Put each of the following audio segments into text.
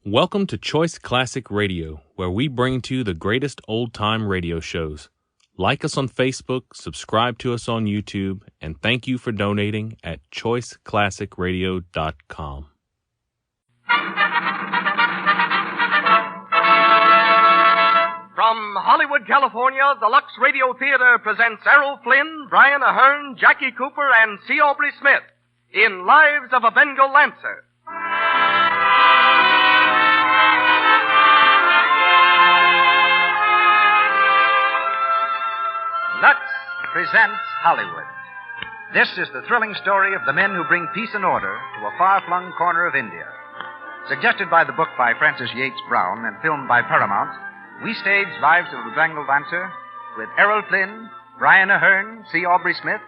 Welcome to Choice Classic Radio, where we bring to you the greatest old-time radio shows. Like us on Facebook, subscribe to us on YouTube, and thank you for donating at choiceclassicradio.com. From Hollywood, California, the Lux Radio Theater presents Errol Flynn, Brian Ahern, Jackie Cooper, and C. Aubrey Smith in Lives of a Bengal Lancer. Lux presents Hollywood. This is the thrilling story of the men who bring peace and order to a far-flung corner of India. Suggested by the book by Francis Yates Brown and filmed by Paramount, we stage Lives of a Bengal Lancer with Errol Flynn, Brian Ahern, C. Aubrey Smith,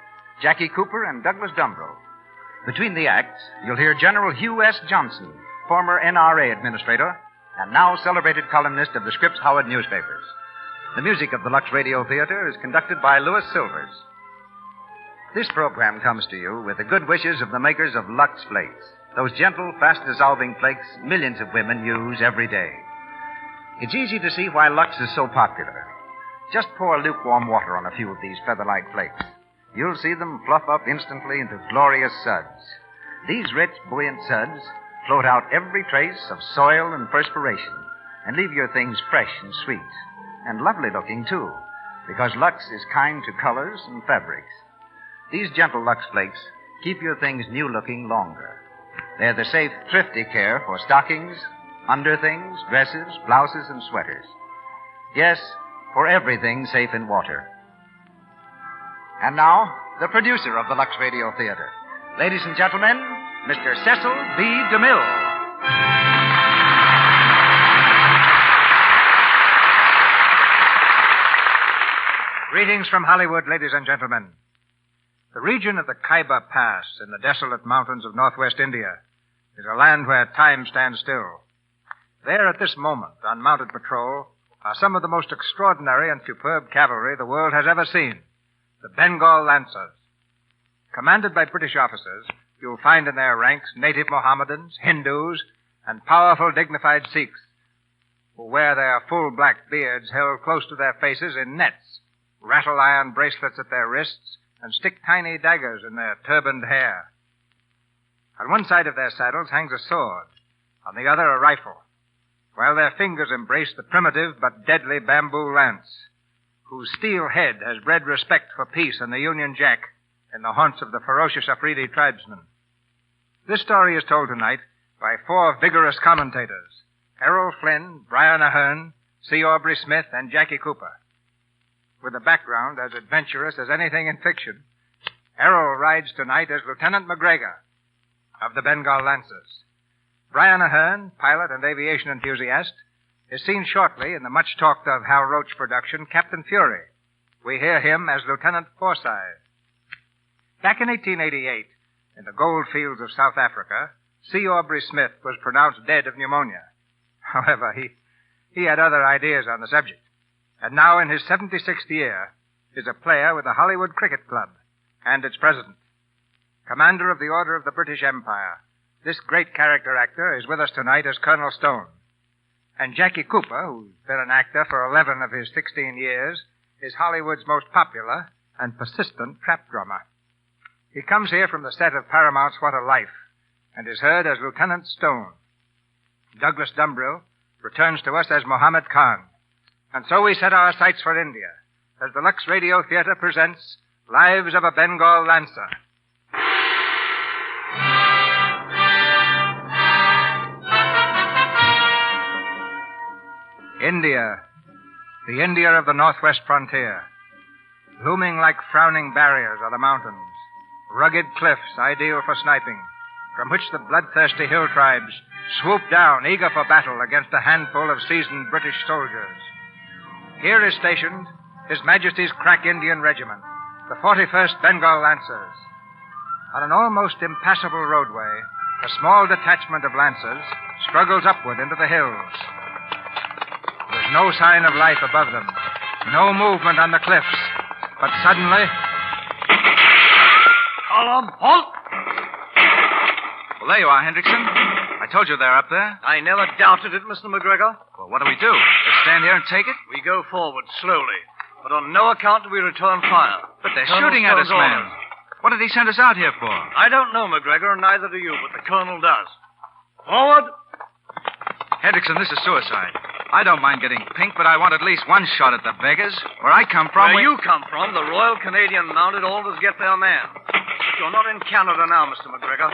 Jackie Cooper, and Douglas Dumbrell. Between the acts, you'll hear General Hugh S. Johnson, former NRA administrator and now celebrated columnist of the Scripps Howard newspapers. The music of the Lux Radio Theater is conducted by Louis Silvers. This program comes to you with the good wishes of the makers of Lux Flakes, those gentle, fast-dissolving flakes millions of women use every day. It's easy to see why Lux is so popular. Just pour lukewarm water on a few of these feather-like flakes. You'll see them fluff up instantly into glorious suds. These rich, buoyant suds float out every trace of soil and perspiration and leave your things fresh and sweet. And lovely-looking, too, because Lux is kind to colors and fabrics. These gentle Lux Flakes keep your things new-looking longer. They're the safe, thrifty care for stockings, underthings, dresses, blouses, and sweaters. Yes, for everything safe in water. And now, the producer of the Lux Radio Theater. Ladies and gentlemen, Mr. Cecil B. DeMille. Greetings from Hollywood, ladies and gentlemen. The region of the Khyber Pass in the desolate mountains of northwest India is a land where time stands still. There at this moment, on mounted patrol, are some of the most extraordinary and superb cavalry the world has ever seen, the Bengal Lancers. Commanded by British officers, you'll find in their ranks native Mohammedans, Hindus, and powerful, dignified Sikhs, who wear their full black beards held close to their faces in nets, rattle iron bracelets at their wrists, and stick tiny daggers in their turbaned hair. On one side of their saddles hangs a sword, on the other a rifle, while their fingers embrace the primitive but deadly bamboo lance, whose steel head has bred respect for peace and the Union Jack in the haunts of the ferocious Afridi tribesmen. This story is told tonight by four vigorous commentators, Errol Flynn, Brian Ahern, C. Aubrey Smith, and Jackie Cooper. With a background as adventurous as anything in fiction, Errol rides tonight as Lieutenant McGregor of the Bengal Lancers. Brian Ahern, pilot and aviation enthusiast, is seen shortly in the much-talked-of Hal Roach production, Captain Fury. We hear him as Lieutenant Forsyth. Back in 1888, in the gold fields of South Africa, C. Aubrey Smith was pronounced dead of pneumonia. However, he had other ideas on the subject, and now in his 76th year is a player with the Hollywood Cricket Club and its president. Commander of the Order of the British Empire, this great character actor is with us tonight as Colonel Stone. And Jackie Cooper, who's been an actor for 11 of his 16 years, is Hollywood's most popular and persistent trap drummer. He comes here from the set of Paramount's What a Life and is heard as Lieutenant Stone. Douglas Dumbrell returns to us as Mohammed Khan. And so we set our sights for India as the Lux Radio Theater presents Lives of a Bengal Lancer. India, the India of the northwest frontier. Looming like frowning barriers are the mountains, rugged cliffs ideal for sniping, from which the bloodthirsty hill tribes swoop down eager for battle against a handful of seasoned British soldiers. Here is stationed His Majesty's crack Indian Regiment, the 41st Bengal Lancers. On an almost impassable roadway, a small detachment of Lancers struggles upward into the hills. There's no sign of life above them, no movement on the cliffs, but suddenly... Column, halt! Well, there you are, Hendrickson. I told you they're up there. I never doubted it, Mr. McGregor. Well, what do we do? Just stand here and take it? We go forward slowly, but on no account do we return fire. But they're Colonel shooting at us, Stone's man. orders. What did he send us out here for? I don't know, McGregor, and neither do you, but the Colonel does. Forward! Hendrickson, this is suicide. I don't mind getting pink, but I want at least one shot at the beggars. Where I come from, Where you come from, the Royal Canadian Mounted always get their man. But you're not in Canada now, Mr. McGregor.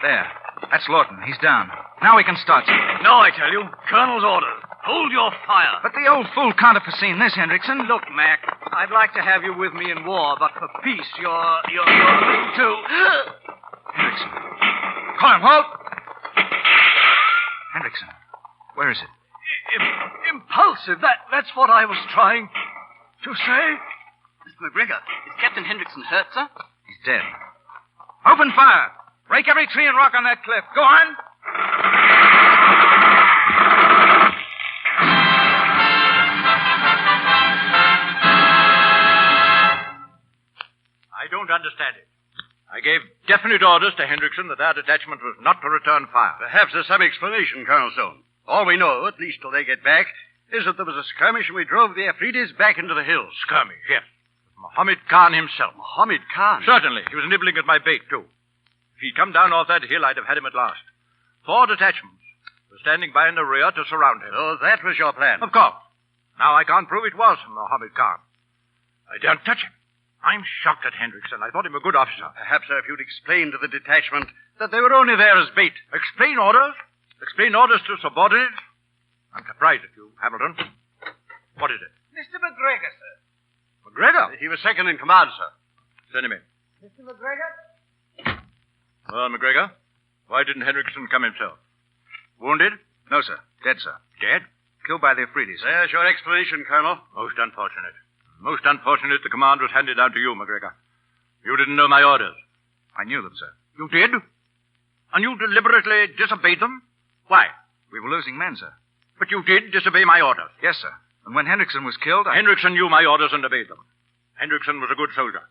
There. That's Lawton. He's down. Now we can start something. No, I tell you. Colonel's orders. Hold your fire. But the old fool can't have foreseen this, Hendrickson. Look, Mac, I'd like to have you with me in war, but for peace, you're a little too... Hendrickson. Call him, halt! Hendrickson. Where is it? Impulsive. That's what I was trying to say. Mr. McGregor, is Captain Hendrickson hurt, sir? He's dead. Open fire! Break every tree and rock on that cliff. Go on! I don't understand it. I gave definite orders to Hendrickson that our detachment was not to return fire. Perhaps there's some explanation, Colonel Stone. All we know, at least till they get back, is that there was a skirmish and we drove the Afridis back into the hills. Skirmish, yes. With Mohammed Khan himself. Mohammed Khan? Certainly. He was nibbling at my bait, too. If he'd come down off that hill, I'd have had him at last. 4 detachments were standing by in the rear to surround him. So that was your plan? Of course. Now I can't prove it was Mohammed Khan. I daren't touch him. I'm shocked at Hendrickson. I thought him a good officer. Perhaps, sir, if you'd explain to the detachment that they were only there as bait. Explain orders? Explain orders to subordinates? I'm surprised at you, Hamilton. What is it? Mr. McGregor, sir. McGregor? He was second in command, sir. Send him in. Mr. McGregor? Well, McGregor, why didn't Hendrickson come himself? Wounded? No, sir. Dead, sir. Dead? Killed by the Afridis. There's your explanation, Colonel. Most unfortunate. Most unfortunate the command was handed down to you, McGregor. You didn't know my orders. I knew them, sir. You did? And you deliberately disobeyed them? Why? We were losing men, sir. But you did disobey my orders. Yes, sir. And when Hendrickson was killed, Hendrickson knew my orders and obeyed them. Hendrickson was a good soldier.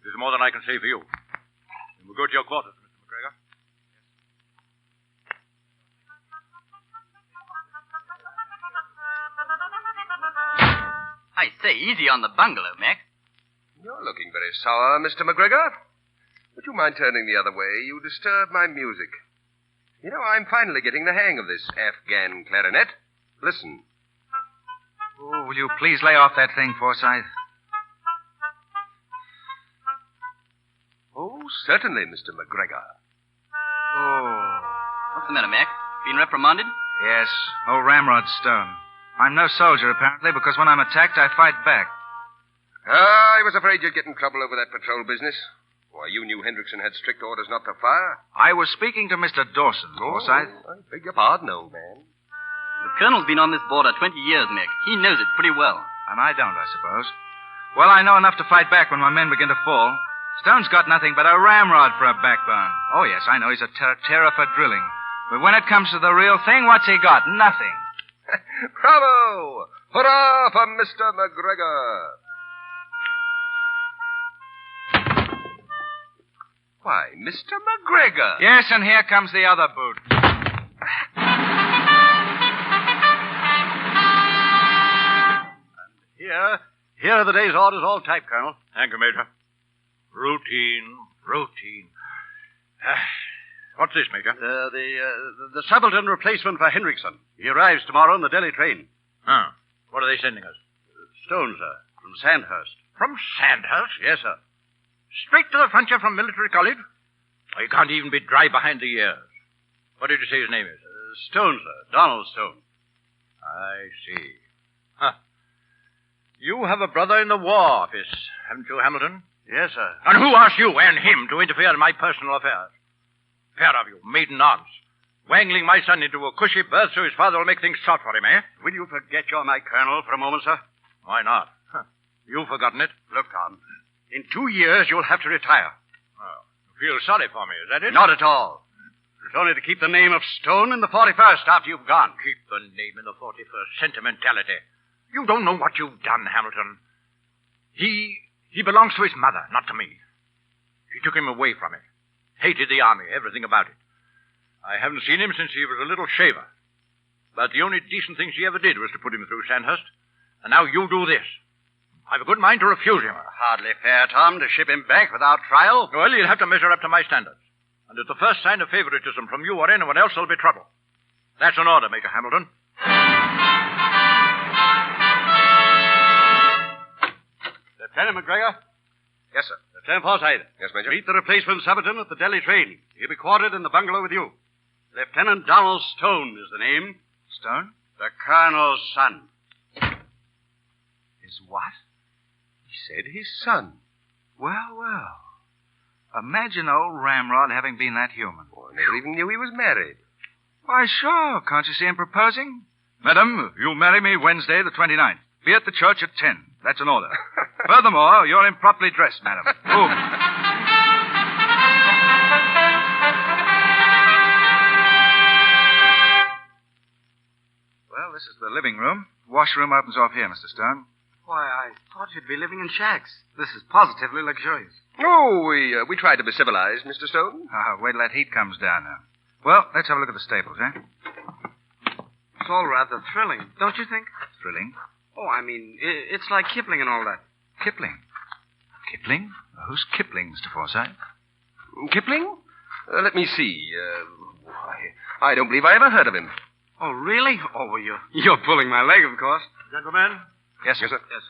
This is more than I can say for you. And we'll go to your quarters, Mr. McGregor. I say, easy on the bungalow, Mac. You're looking very sour, Mr. McGregor. Would you mind turning the other way? You disturb my music. You know, I'm finally getting the hang of this Afghan clarinet. Listen. Oh, will you please lay off that thing, Forsyth? Oh, certainly, Mr. McGregor. Oh. What's the matter, Mac? Been reprimanded? Yes. Oh, Ramrod Stone. I'm no soldier, apparently, because when I'm attacked, I fight back. I was afraid you'd get in trouble over that patrol business. Why, you knew Hendrickson had strict orders not to fire. I was speaking to Mr. Dawson, Forsyth. I beg your pardon, old man. The colonel's been on this border 20 years, Mac. He knows it pretty well. And I don't, I suppose. Well, I know enough to fight back when my men begin to fall. Stone's got nothing but a ramrod for a backbone. Oh, yes, I know he's a terror for drilling. But when it comes to the real thing, what's he got? Nothing. Bravo! Hurrah for Mr. McGregor! Why, Mr. McGregor! Yes, and here comes the other boot. Here are the day's orders all typed, Colonel. Thank you, Major. Routine. What's this, Major? The subaltern replacement for Hendrickson. He arrives tomorrow on the Delhi train. Oh. What are they sending us? Stone, sir, from Sandhurst. From Sandhurst? Yes, sir. Straight to the frontier from military college? He can't even be dry behind the ears. What did you say his name is? Stone, sir. Donald Stone. I see. Huh. You have a brother in the War Office, haven't you, Hamilton? Yes, sir. And who asked you and him to interfere in my personal affairs? Pair of you, maiden aunts. Wangling my son into a cushy berth so his father will make things short for him, eh? Will you forget you're my colonel for a moment, sir? Why not? Huh. You've forgotten it. Look, Tom. In 2 years, you'll have to retire. Oh, you feel sorry for me, is that it? Not at all. It's only to keep the name of Stone in the 41st after you've gone. Keep the name in the 41st. Sentimentality. You don't know what you've done, Hamilton. He belongs to his mother, not to me. She took him away from me. Hated the army, everything about it. I haven't seen him since he was a little shaver. But the only decent thing she ever did was to put him through Sandhurst. And now you do this. I've a good mind to refuse him. Hardly fair, Tom, to ship him back without trial. Well, you'll have to measure up to my standards. And at the first sign of favoritism from you or anyone else, there'll be trouble. That's an order, Major Hamilton. Lieutenant McGregor? Yes, sir. Lieutenant Forsyth. Yes, Major? Meet the replacement subaltern at the Delhi train. He'll be quartered in the bungalow with you. Lieutenant Donald Stone is the name. Stone? The colonel's son. His what? He said his son. Well, well. Imagine old Ramrod having been that human. Oh, I never even knew he was married. Why, sure. Can't you see him proposing? Madam, you'll marry me Wednesday the 29th. Be at the church at 10. That's an order. Furthermore, you're improperly dressed, madam. Move. Well, this is the living room. Washroom opens off here, Mr. Stone. Why, I thought you'd be living in shacks. This is positively luxurious. Oh, we tried to be civilized, Mr. Stone. Wait till that heat comes down now. Well, let's have a look at the stables, eh? It's all rather thrilling, don't you think? Thrilling. Oh, I mean, it's like Kipling and all that. Kipling. Kipling? Who's Kipling, Mr. Forsyth? Kipling? Let me see. I don't believe I ever heard of him. Oh, really? Oh, well, you're pulling my leg, of course. Gentlemen? Yes, sir. Yes, sir. Yes.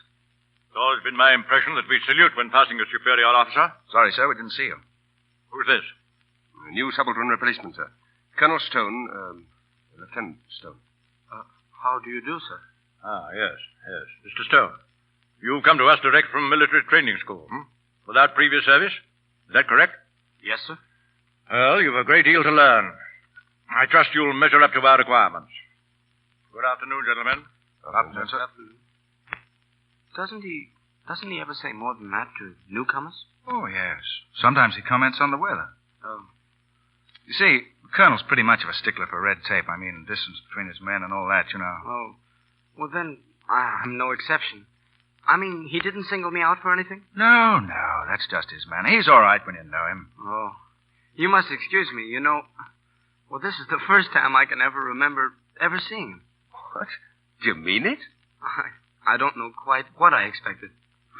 It's always been my impression that we salute when passing a superior officer. Sorry, sir, we didn't see you. Who's this? A new subaltern replacement, sir. Colonel Stone, Lieutenant Stone. How do you do, sir? Ah, yes. Mr. Stone. You've come to us direct from military training school, without previous service? Is that correct? Yes, sir. Well, you've a great deal to learn. I trust you'll measure up to our requirements. Good afternoon, gentlemen. Afternoon, sir. Doesn't he ever say more than that to newcomers? Oh, yes. Sometimes he comments on the weather. Oh. You see, the colonel's pretty much of a stickler for red tape. I mean, distance between his men and all that, you know. Oh. Well, then, I'm no exception. I mean, he didn't single me out for anything? No, that's just his manner. He's all right when you know him. Oh. You must excuse me. You know, well, this is the first time I can ever remember ever seeing him. What? Do you mean it? I don't know quite what I expected.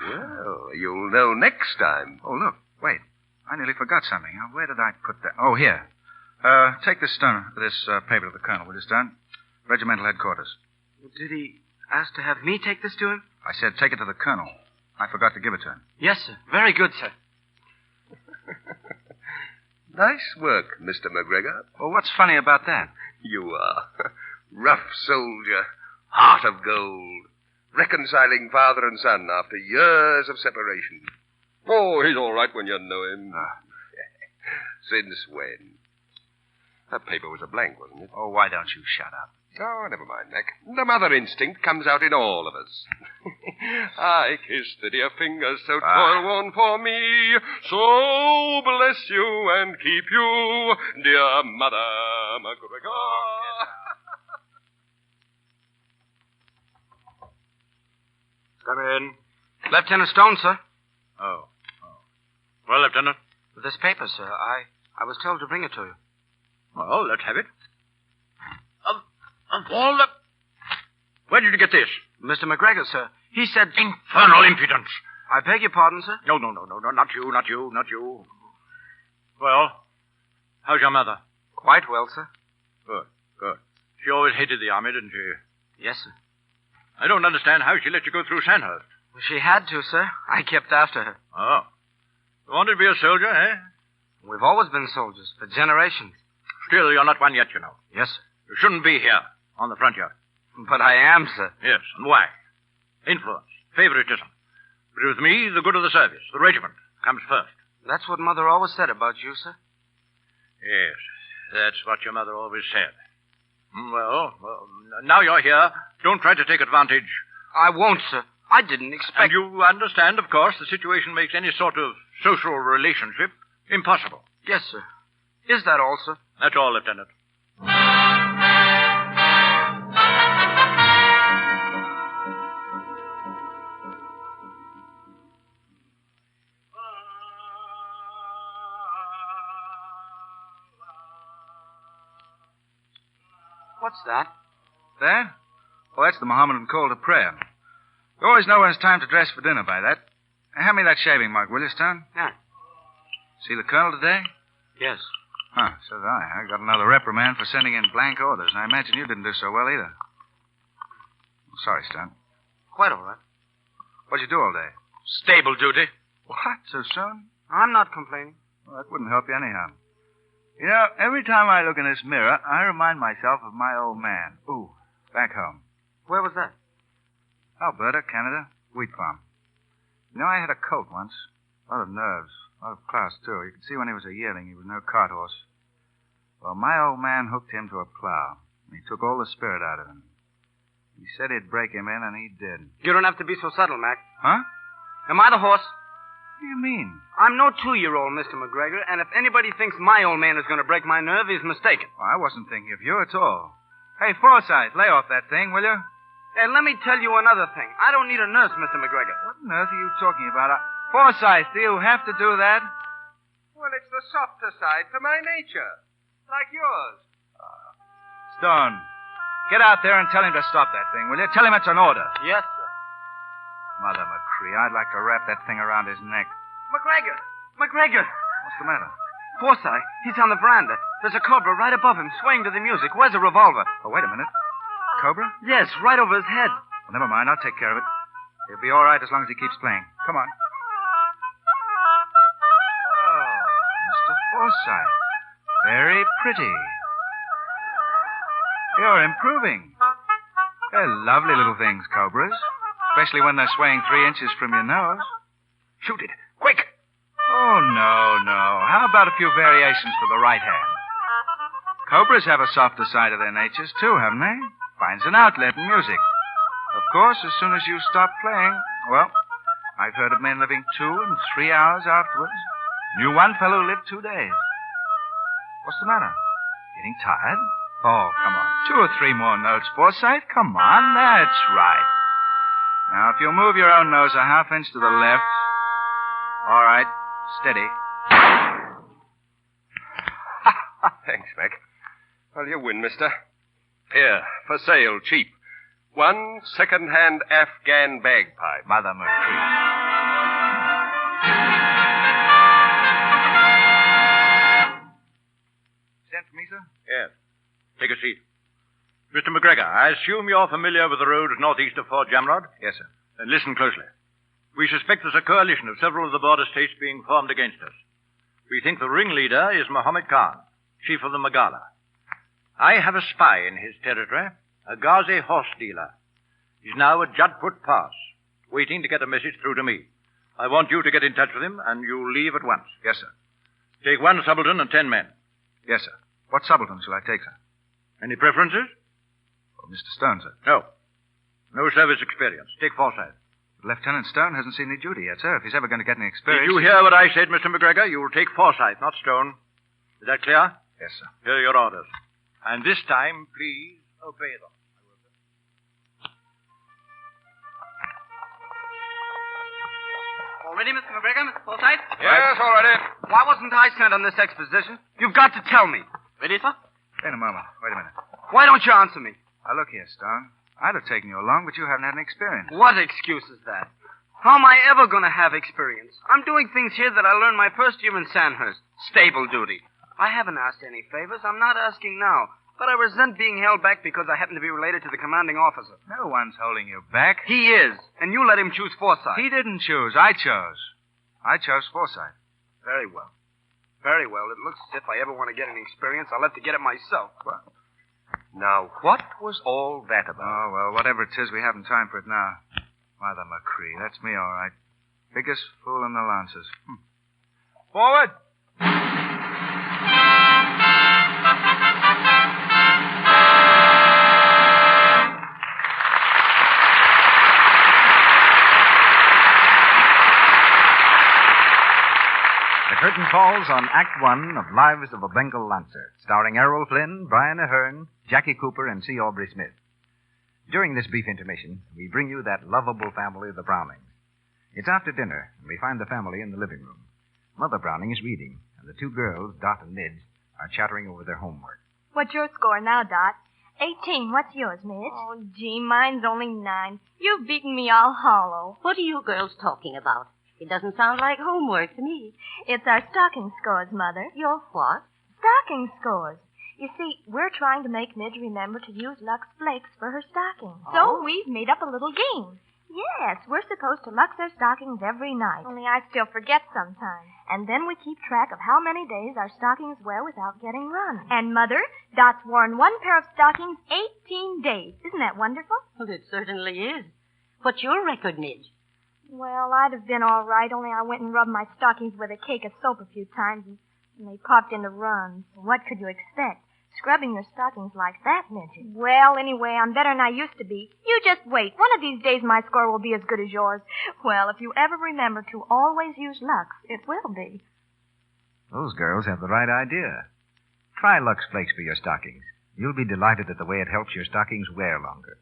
Well, you'll know next time. Oh, look. Wait. I nearly forgot something. Now, where did I put that? Oh, here. Take this paper to the colonel, will you, Stone? Regimental headquarters. Did he ask to have me take this to him? I said take it to the colonel. I forgot to give it to him. Yes, sir. Very good, sir. Nice work, Mr. McGregor. Well, what's funny about that? You are. Rough soldier, heart of gold, reconciling father and son after years of separation. Oh, he's all right when you know him. Since when? That paper was a blank, wasn't it? Oh, why don't you shut up? Oh, never mind, Mac. The mother instinct comes out in all of us. I kiss the dear fingers so toil-worn for me, so bless you and keep you, dear Mother McGregor. Come in. Lieutenant Stone, sir. Oh. Well, Lieutenant? This paper, sir. I was told to bring it to you. Well, let's have it. Of all the... Where did you get this? Mr. McGregor, sir. He said... Infernal impudence. I beg your pardon, sir? No. Not you. Well, how's your mother? Quite well, sir. Good. She always hated the army, didn't she? Yes, sir. I don't understand how she let you go through Sandhurst. Well, she had to, sir. I kept after her. Oh. You wanted to be a soldier, eh? We've always been soldiers, for generations. Still, you're not one yet, you know. Yes, sir. You shouldn't be here, on the frontier. But I am, sir. Yes, and why? Influence, favoritism. But with me, the good of the service, the regiment, comes first. That's what Mother always said about you, sir. Yes, that's what your mother always said. Well, now you're here. Don't try to take advantage. I won't, sir. I didn't expect... And you understand, of course, the situation makes any sort of social relationship impossible. Yes, sir. Is that all, sir? That's all, Lieutenant. What's that? That? Well, that's the Mohammedan call to prayer. You always know when it's time to dress for dinner by that. Hand me that shaving mug, will you, Stone? Yeah. See the colonel today? Yes. Huh, so did I. I got another reprimand for sending in blank orders, and I imagine you didn't do so well either. Sorry, Stone. Quite all right. What'd you do all day? Stable duty. What, so soon? I'm not complaining. Well, that wouldn't help you anyhow. You know, every time I look in this mirror, I remind myself of my old man. Ooh, back home. Where was that? Alberta, Canada, wheat farm. You know, I had a colt once. A lot of nerves. A lot of class, too. You could see when he was a yearling, he was no cart horse. Well, my old man hooked him to a plow. And he took all the spirit out of him. He said he'd break him in, and he did. You don't have to be so subtle, Mac. Huh? Am I the horse? What do you mean? I'm no 2-year-old, Mr. McGregor, and if anybody thinks my old man is going to break my nerve, he's mistaken. Well, I wasn't thinking of you at all. Hey, Forsyth, lay off that thing, will you? And let me tell you another thing. I don't need a nurse, Mr. McGregor. What on earth are you talking about? Forsyth, do you have to do that? Well, it's the softer side to my nature. Like yours. Stone, get out there and tell him to stop that thing, will you? Tell him it's an order. Yes, sir. Mother McCree, I'd like to wrap that thing around his neck. McGregor! McGregor! What's the matter? Forsyth, he's on the veranda. There's a cobra right above him, swaying to the music. Where's a revolver? Oh, wait a minute. Cobra? Yes, right over his head. Well, never mind. I'll take care of it. He'll be all right as long as he keeps playing. Come on. Oh, Mr. Forsyth. Very pretty. You're improving. They're lovely little things, cobras. Especially when they're swaying 3 inches from your nose. Shoot it. Quick! Oh, no. How about a few variations for the right hand? Cobras have a softer side of their natures, too, haven't they? Finds an outlet in music. Of course, as soon as you stop playing, well, I've heard of men living 2 and 3 hours afterwards. Knew one fellow who lived 2 days. What's the matter? Getting tired? Oh, come on. 2 or 3 more notes, Forsyth. Come on, that's right. Now, if you'll move your own nose a half inch to the left. All right, steady. Thanks, Mac. Well, you win, mister. Here, for sale, cheap. 1 second-hand Afghan bagpipe. Mother McCree. Sent for me, sir? Yes. Take a seat. Mr. McGregor, I assume you're familiar with the roads northeast of Fort Jamrod? Yes, sir. Then listen closely. We suspect there's a coalition of several of the border states being formed against us. We think the ringleader is Muhammad Khan, chief of the Magala. I have a spy in his territory, a Ghazi horse dealer. He's now at Jadput Pass, waiting to get a message through to me. I want you to get in touch with him, and you'll leave at once. Yes, sir. Take 1 subaltern and 10 men. Yes, sir. What subaltern shall I take, sir? Any preferences? Oh, Mr. Stone, sir. No. No service experience. Take Forsyth. Lieutenant Stone hasn't seen any duty yet, sir. If he's ever going to get any experience... Did you hear what I said, Mr. McGregor? You will take Forsyth, not Stone. Is that clear? Yes, sir. Here are your orders. And this time, please obey them. All ready, Mr. McGregor, Mr. Forsyth? Yes, all ready. Why wasn't I sent on this exposition? You've got to tell me. Ready, sir? Wait a moment. Wait a minute. Why don't you answer me? Now, look here, Stone. I'd have taken you along, but you haven't had any experience. What excuse is that? How am I ever going to have experience? I'm doing things here that I learned my first year in Sandhurst. Stable duty. I haven't asked any favors. I'm not asking now. But I resent being held back because I happen to be related to the commanding officer. No one's holding you back. He is. And you let him choose Forsyth. He didn't choose. I chose. I chose Forsyth. Very well. Very well. It looks as if I ever want to get any experience, I'll have to get it myself. Well, Now, what was all that about? oh, well, whatever it is, we haven't time for it now. Mother McCree, that's me, all right. Biggest fool in the Lancers. Forward! The curtain falls on Act One of Lives of a Bengal Lancer, starring Errol Flynn, Brian Ahern, Jackie Cooper, and C. Aubrey Smith. During this brief intermission, we bring you that lovable family, the Brownings. It's after dinner, and we find the family in the living room. Mother Browning is reading, and the 2 girls, Dot and Nidge, are chattering over their homework. What's your score now, Dot? 18. What's yours, Midge? Oh, gee, mine's only 9. You've beaten me all hollow. What are you girls talking about? It doesn't sound like homework to me. It's our stocking scores, Mother. Your what? Stocking scores. You see, we're trying to make Midge remember to use Lux Flakes for her stocking. Oh. So we've made up a little game. Yes, we're supposed to Lux our stockings every night. Only I still forget sometimes. And then we keep track of how many days our stockings wear without getting run. And, Mother, Dot's worn one pair of stockings 18 days. Isn't that wonderful? Well, it certainly is. What's your record, Midge? Well, I'd have been all right, only I went and rubbed my stockings with a cake of soap a few times, and they popped into runs. What could you expect? Scrubbing your stockings like that, Midget. Well, anyway, I'm better than I used to be. You just wait. One of these days my score will be as good as yours. Well, if you ever remember to always use Lux, it will be. Those girls have the right idea. Try Lux Flakes for your stockings. You'll be delighted at the way it helps your stockings wear longer.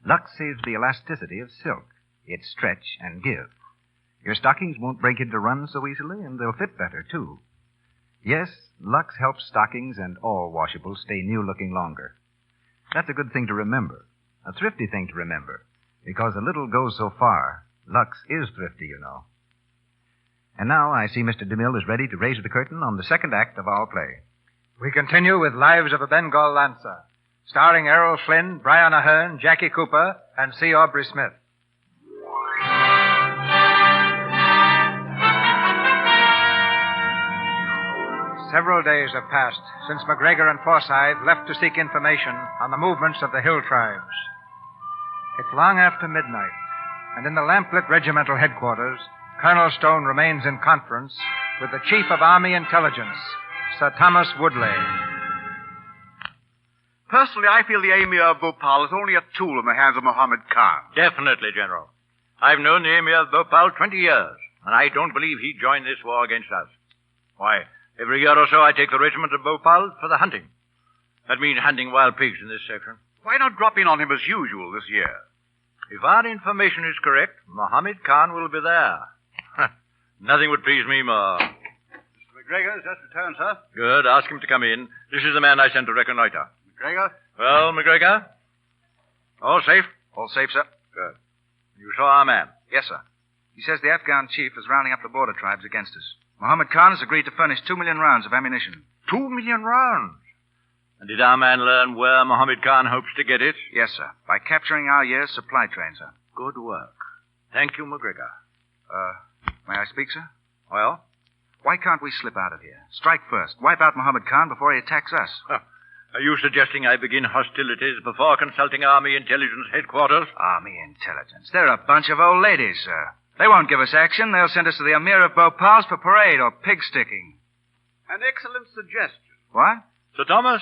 Lux saves the elasticity of silk. It's stretch and give. Your stockings won't break into runs so easily, and they'll fit better, too. Yes, Lux helps stockings and all washables stay new-looking longer. That's a good thing to remember, a thrifty thing to remember, because a little goes so far. Lux is thrifty, you know. And now I see Mr. DeMille is ready to raise the curtain on the second act of our play. We continue with Lives of a Bengal Lancer, starring Errol Flynn, Brian Ahern, Jackie Cooper, and C. Aubrey Smith. Several days have passed since McGregor and Forsyth left to seek information on the movements of the hill tribes. It's long after midnight, and in the lamplit regimental headquarters, Colonel Stone remains in conference with the Chief of Army Intelligence, Sir Thomas Woodley. Personally, I feel the Emir of Bhopal is only a tool in the hands of Muhammad Khan. Definitely, General. I've known the Emir of Bhopal 20 years, and I don't believe he joined this war against us. Why, every year or so I take the regiment of Bhopal for the hunting. That means hunting wild pigs in this section. Why not drop in on him as usual this year? If our information is correct, Muhammad Khan will be there. Nothing would please me more. Mr. McGregor has just returned, sir. Good. Ask him to come in. This is the man I sent to reconnoiter. McGregor? Well, McGregor? All safe? All safe, sir. Good. You saw our man? Yes, sir. He says the Afghan chief is rounding up the border tribes against us. Muhammad Khan has agreed to furnish 2 million rounds of ammunition. 2 million rounds? And did our man learn where Muhammad Khan hopes to get it? Yes, sir. By capturing our year's supply train, sir. Good work. Thank you, McGregor. May I speak, sir? Well? Why can't we slip out of here? Strike first. Wipe out Muhammad Khan before he attacks us. Are you suggesting I begin hostilities before consulting Army Intelligence Headquarters? Army Intelligence? They're a bunch of old ladies, sir. They won't give us action. They'll send us to the Emir of Bhopal's for parade or pig sticking. An excellent suggestion. What? Sir Thomas,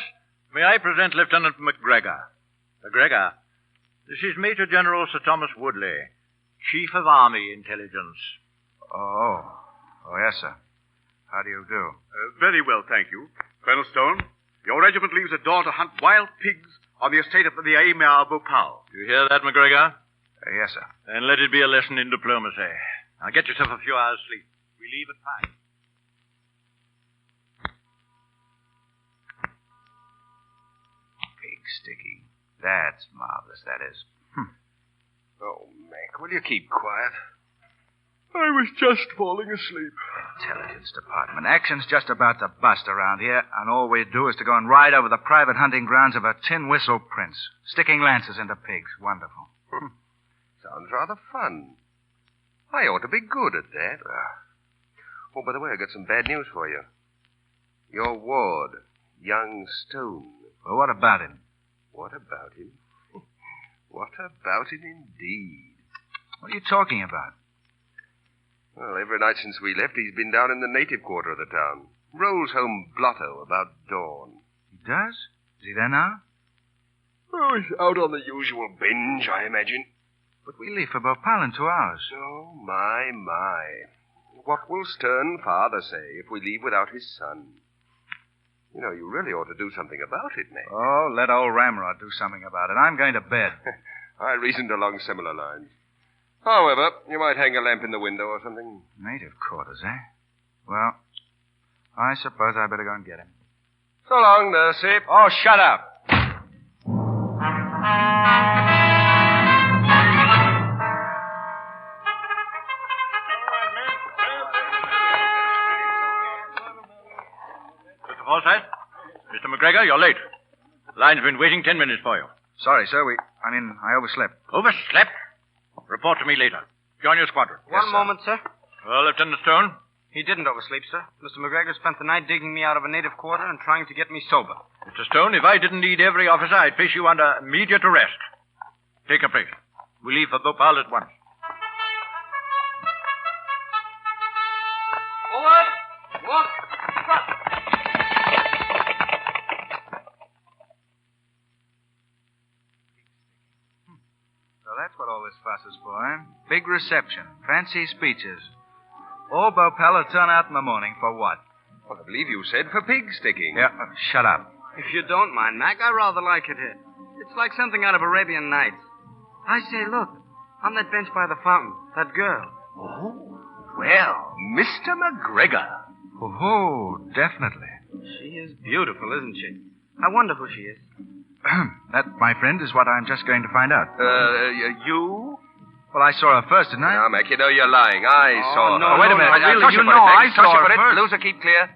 may I present Lieutenant McGregor? McGregor, this is Major General Sir Thomas Woodley, Chief of Army Intelligence. Oh, yes, sir. How do you do? Very well, thank you. Colonel Stone, your regiment leaves at dawn to hunt wild pigs on the estate of the Emir of Bhopal. Do you hear that, McGregor? Yes, sir. Then let it be a lesson in diplomacy. Now get yourself a few hours' sleep. We leave at 5. Pig sticking. That's marvelous, that is. Oh, Mac, will you keep quiet? I was just falling asleep. Intelligence Department. Action's just about to bust around here, and all we do is to go and ride over the private hunting grounds of a tin whistle prince, sticking lances into pigs. Wonderful. Sounds rather fun. I ought to be good at that. Oh, by the way, I got some bad news for you. Your ward, young Stone. Well, what about him? What about him? What about him, indeed? What are you talking about? Well, every night since we left, he's been down in the native quarter of the town. Rolls home blotto about dawn. He does? Is he there now? Oh, he's out on the usual binge, I imagine. But we leave for Bhopal in 2 hours. Oh, my. What will stern father say if we leave without his son? You know, you really ought to do something about it, Mac. Oh, let old Ramrod do something about it. I'm going to bed. I reasoned along similar lines. However, you might hang a lamp in the window or something. Native quarters, eh? Well, I suppose I better go and get him. So long, Nursey. Oh, shut up. McGregor, you're late. The line's been waiting 10 minutes for you. Sorry, sir. I overslept. Overslept? Report to me later. Join your squadron. One moment, sir. Well, Lieutenant Stone? He didn't oversleep, sir. Mr. McGregor spent the night digging me out of a native quarter and trying to get me sober. Mr. Stone, if I didn't need every officer, I'd place you under immediate arrest. Take a place. We leave for Bhopal at once. Forward! Walk! Front! So that's what all this fuss is for, eh? Big reception, fancy speeches. All Bhopal will turn out in the morning for what? Well, I believe you said for pig sticking. Yeah, shut up. If you don't mind, Mac, I rather like it here. It's like something out of Arabian Nights. I say, look, on that bench by the fountain, that girl. Oh, well, Mr. McGregor. Oh, definitely. She is beautiful, isn't she? I wonder who she is. That, my friend, is what I'm just going to find out. You? Well, I saw her first, didn't I? No, Mac, you know you're lying. I saw her. No, wait a minute. really, Toss you it for know it, I Mac. saw Toss it her for it. first. Loser, keep clear.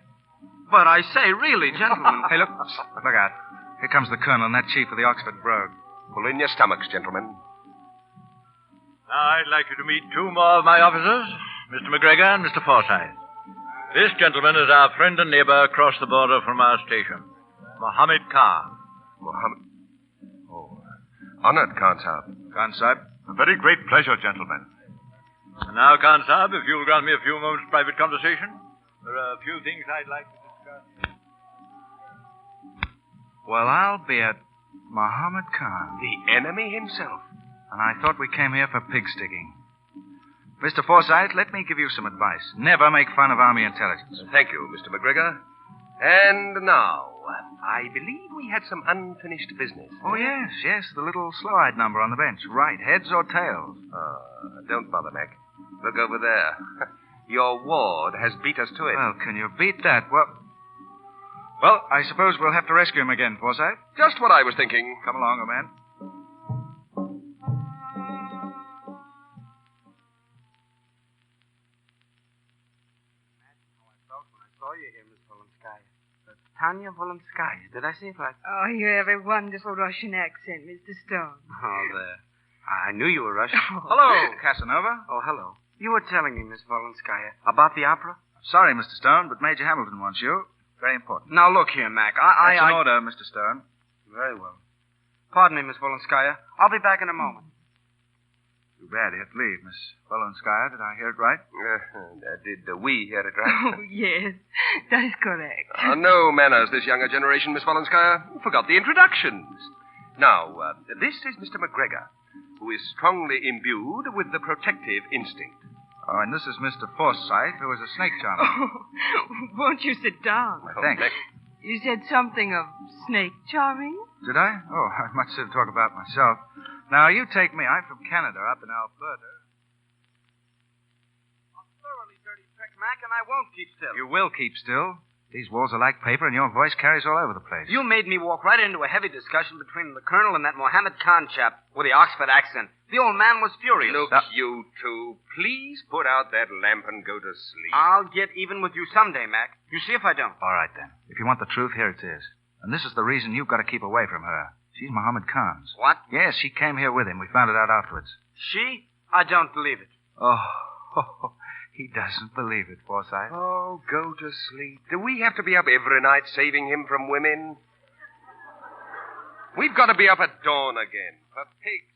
But I say, really, gentlemen. Hey, look out. Here comes the colonel and that chief of the Oxford Brogue. Pull in your stomachs, gentlemen. Now, I'd like you to meet two more of my officers, Mr. McGregor and Mr. Forsyth. This gentleman is our friend and neighbor across the border from our station, Mohammed Khan. Mohammed. Oh, honored, Khan Sahib. Khan Sahib. A very great pleasure, gentlemen. And now, Khan Sahib, if you'll grant me a few moments' private conversation, there are a few things I'd like to discuss. Well, I'll be at Mohammed Khan. The enemy himself. And I thought we came here for pig sticking. Mr. Forsyth, let me give you some advice. Never make fun of Army intelligence. Thank you, Mr. McGregor. And now, I believe we had some unfinished business. Oh, yes, the little slow-eyed number on the bench. Right, heads or tails? Don't bother, Mac. Look over there. Your ward has beat us to it. Well, can you beat that? Well, I suppose we'll have to rescue him again, Forsyth. Just what I was thinking. Come along, old man. Tanya Volenskaya. Did I say it right? Oh, you have a wonderful Russian accent, Mr. Stone. Oh, there. I knew you were Russian. Oh. Hello, Casanova. Oh, hello. You were telling me, Miss Volenskaya, about the opera? Sorry, Mr. Stone, but Major Hamilton wants you. Very important. Now, look here, Mac. That's an order, Mr. Stone. Very well. Pardon me, Miss Volenskaya. I'll be back in a moment. Too bad you had to leave, Miss Volenskaya. Did I hear it right? Did we hear it right? Oh, yes. That is correct. No manners, this younger generation, Miss Volenskaya. Forgot the introductions. Now, this is Mr. McGregor, who is strongly imbued with the protective instinct. Oh, and this is Mr. Forsyth, who is a snake charmer. Oh, won't you sit down? Thanks. You said something of snake charming? Did I? Oh, I much to talk about myself. Now, you take me. I'm from Canada, up in Alberta. A thoroughly dirty trick, Mac, and I won't keep still. You will keep still. These walls are like paper, and your voice carries all over the place. You made me walk right into a heavy discussion between the colonel and that Mohammed Khan chap with the Oxford accent. The old man was furious. Look, you two, please put out that lamp and go to sleep. I'll get even with you someday, Mac. You see if I don't. All right, then. If you want the truth, here it is. And this is the reason you've got to keep away from her. She's Mohammed Khan's. What? Yes, she came here with him. We found it out afterwards. She? I don't believe it. Oh, he doesn't believe it, Forsyth. Oh, go to sleep. Do we have to be up every night saving him from women? We've got to be up at dawn again for pigs.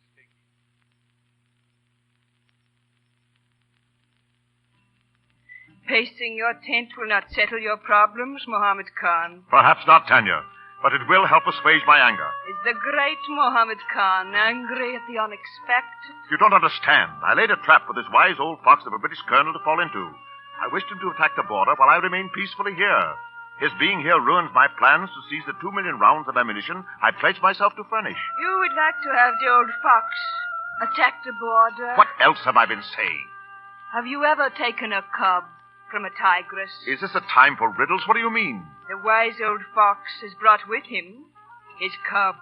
Pasting your tent will not settle your problems, Mohammed Khan. Perhaps not, Tanya, but it will help assuage my anger. Is the great Mohammed Khan angry at the unexpected? You don't understand. I laid a trap for this wise old fox of a British colonel to fall into. I wished him to attack the border while I remained peacefully here. His being here ruins my plans to seize the 2 million rounds of ammunition I pledged myself to furnish. You would like to have the old fox attack the border? What else have I been saying? Have you ever taken a cub from a tigress? Is this a time for riddles? What do you mean? The wise old fox has brought with him his cub.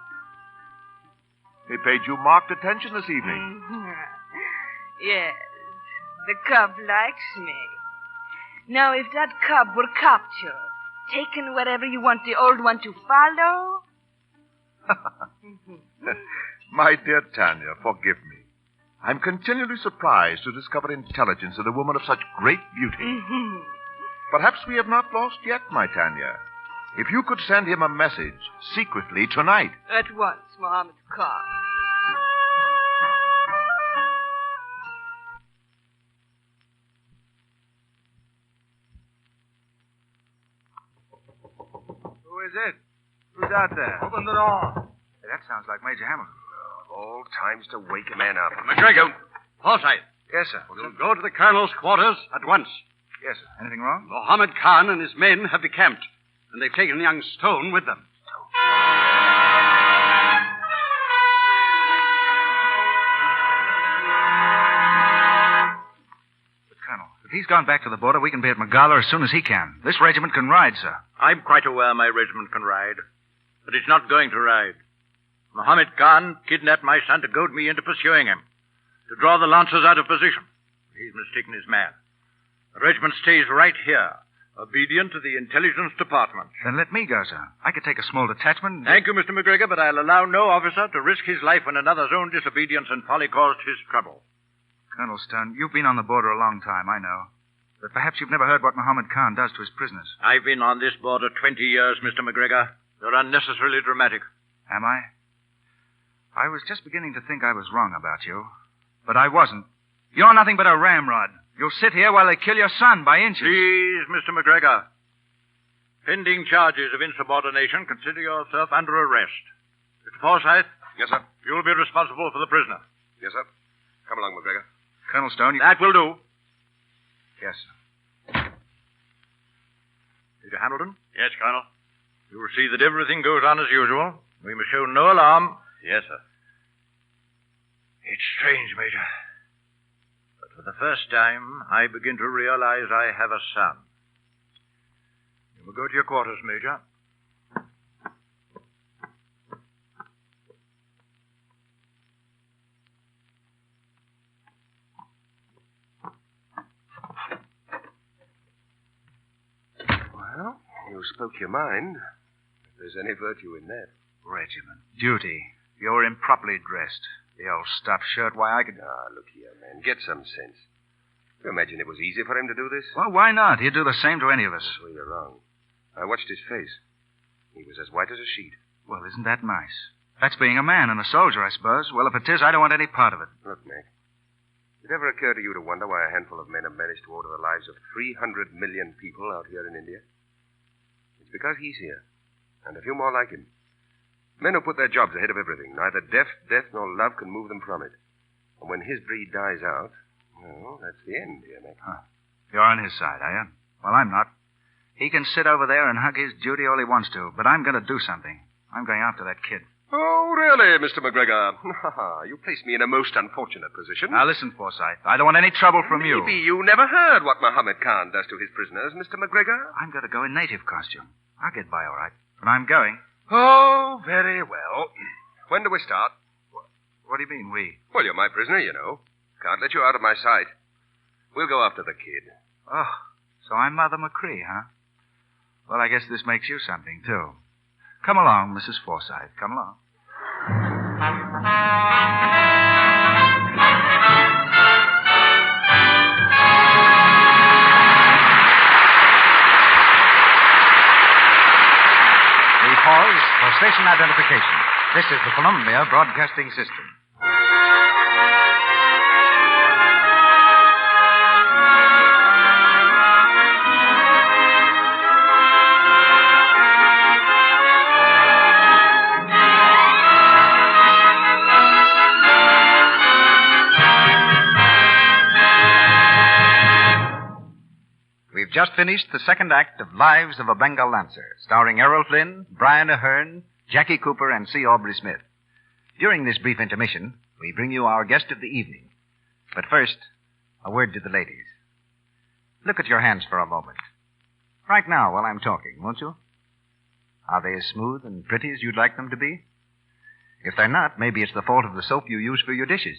He paid you marked attention this evening. Yes, the cub likes me. Now, if that cub were captured, taken wherever you want the old one to follow? My dear Tanya, forgive me. I'm continually surprised to discover intelligence in a woman of such great beauty. Perhaps we have not lost yet, my Tanya. If you could send him a message secretly tonight. At once, Mohammed Khan. Who is it? Who's out there? Open the door. Hey, that sounds like Major Hamilton. All times to wake a man up. McGregor, Forsyth. Yes, sir. We'll go to the colonel's quarters at once. Yes, sir. Anything wrong? Mohammed Khan and his men have decamped, and they've taken young Stone with them. But, Colonel, if he's gone back to the border, we can be at Magala as soon as he can. This regiment can ride, sir. I'm quite aware my regiment can ride, but it's not going to ride. Mohammed Khan kidnapped my son to goad me into pursuing him, to draw the Lancers out of position. He's mistaken his man. The regiment stays right here, obedient to the intelligence department. Then let me go, sir. I could take a small detachment. Thank you, Mr. McGregor, but I'll allow no officer to risk his life when another's own disobedience and folly caused his trouble. Colonel Stone, you've been on the border a long time, I know. But perhaps you've never heard what Mohammed Khan does to his prisoners. I've been on this border 20 years, Mr. McGregor. You're unnecessarily dramatic. Am I? I was just beginning to think I was wrong about you. But I wasn't. You're nothing but a ramrod. You'll sit here while they kill your son by inches. Please, Mr. McGregor. Pending charges of insubordination, consider yourself under arrest. Mr. Forsyth? Yes, sir. You'll be responsible for the prisoner. Yes, sir. Come along, McGregor. Colonel Stone, you... That will do. Yes, sir. Major Hamilton? Yes, Colonel. You will see that everything goes on as usual. We must show no alarm. Yes, sir. It's strange, Major. But for the first time, I begin to realize I have a son. You will go to your quarters, Major. Well, you spoke your mind. If there's any virtue in that. Regiment. Duty. You're improperly dressed. The old stuffed shirt, why, I could... Ah, look here, man. Get some sense. You imagine it was easy for him to do this? Well, why not? He'd do the same to any of us. Well, you're wrong. I watched his face. He was as white as a sheet. Well, isn't that nice? That's being a man and a soldier, I suppose. Well, if it is, I don't want any part of it. Look, Mac. Did it ever occur to you to wonder why a handful of men have managed to order the lives of 300 million people out here in India? It's because he's here. And a few more like him. Men who put their jobs ahead of everything. Neither death, nor love can move them from it. And when his breed dies out, well, that's the end, dear Mac. Huh. You're on his side, are you? Well, I'm not. He can sit over there and hug his duty all he wants to, but I'm going to do something. I'm going after that kid. Oh, really, Mr. McGregor? You place me in a most unfortunate position. Now, listen, Forsyth. I don't want any trouble from you. Maybe you never heard what Mohammed Khan does to his prisoners, Mr. McGregor. I'm going to go in native costume. I'll get by all right. But I'm going. Oh, very well. When do we start? What do you mean, we? Well, you're my prisoner, you know. Can't let you out of my sight. We'll go after the kid. Oh, so I'm Mother McCree, huh? Well, I guess this makes you something, too. Come along, Mrs. Forsyth. Come along. We pause for station identification. This is the Columbia Broadcasting System. We've just finished the second act of Lives of a Bengal Lancer, starring Errol Flynn, Brian Ahern, Jackie Cooper, and C. Aubrey Smith. During this brief intermission, we bring you our guest of the evening. But first, a word to the ladies. Look at your hands for a moment. Right now, while I'm talking, won't you? Are they as smooth and pretty as you'd like them to be? If they're not, maybe it's the fault of the soap you use for your dishes.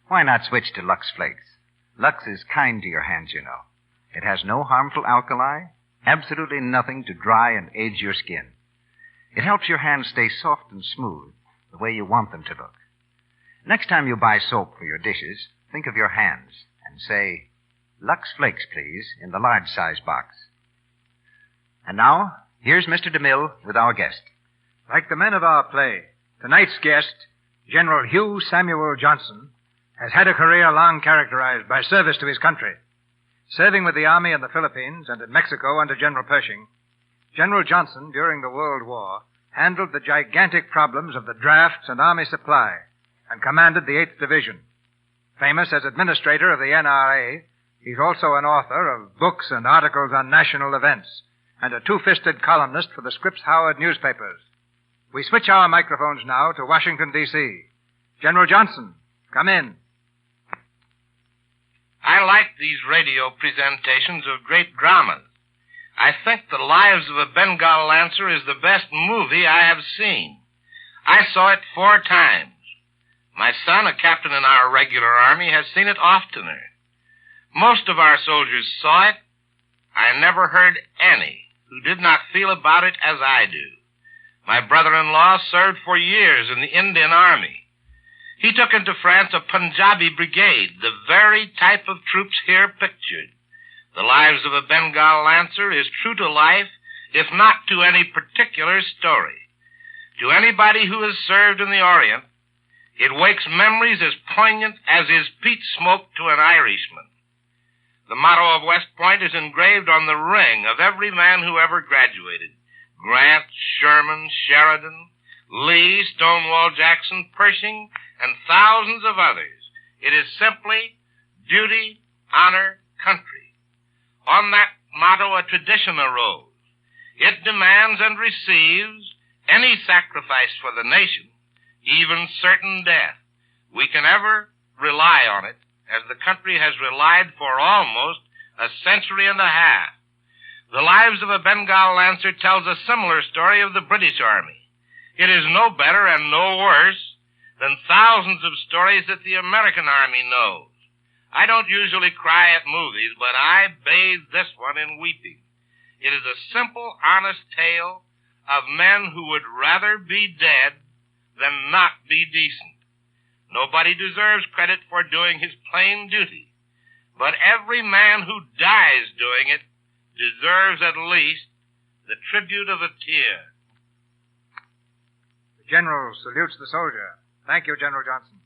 Why not switch to Lux Flakes? Lux is kind to your hands, you know. It has no harmful alkali, Absolutely nothing to dry and age your skin. It helps your hands stay soft and smooth, the way you want them to look. Next time you buy soap for your dishes, think of your hands and say, Lux Flakes, please, in the large size box. And now, here's Mr. DeMille with our guest. Like the men of our play, tonight's guest, General Hugh Samuel Johnson, has had a career long characterized by service to his country. Serving with the Army in the Philippines and in Mexico under General Pershing, General Johnson, during the World War, handled the gigantic problems of the drafts and Army supply and commanded the 8th Division. Famous as administrator of the NRA, he's also an author of books and articles on national events and a two-fisted columnist for the Scripps Howard newspapers. We switch our microphones now to Washington, D.C. General Johnson, come in. I like these radio presentations of great dramas. I think The Lives of a Bengal Lancer is the best movie I have seen. I saw it 4 times. My son, a captain in our regular army, has seen it oftener. Most of our soldiers saw it. I never heard any who did not feel about it as I do. My brother-in-law served for years in the Indian Army. He took into France a Punjabi brigade, the very type of troops here pictured. The Lives of a Bengal Lancer is true to life, if not to any particular story. To anybody who has served in the Orient, it wakes memories as poignant as is peat smoke to an Irishman. The motto of West Point is engraved on the ring of every man who ever graduated. Grant, Sherman, Sheridan, Lee, Stonewall Jackson, Pershing, and thousands of others. It is simply duty, honor, country. On that motto, a tradition arose. It demands and receives any sacrifice for the nation, even certain death. We can ever rely on it, as the country has relied for almost a century and a half. The Lives of a Bengal Lancer tells a similar story of the British Army. It is no better and no worse than thousands of stories that the American Army knows. I don't usually cry at movies, but I bathe this one in weeping. It is a simple, honest tale of men who would rather be dead than not be decent. Nobody deserves credit for doing his plain duty, but every man who dies doing it deserves at least the tribute of a tear. The General salutes the soldier. Thank you, General Johnson.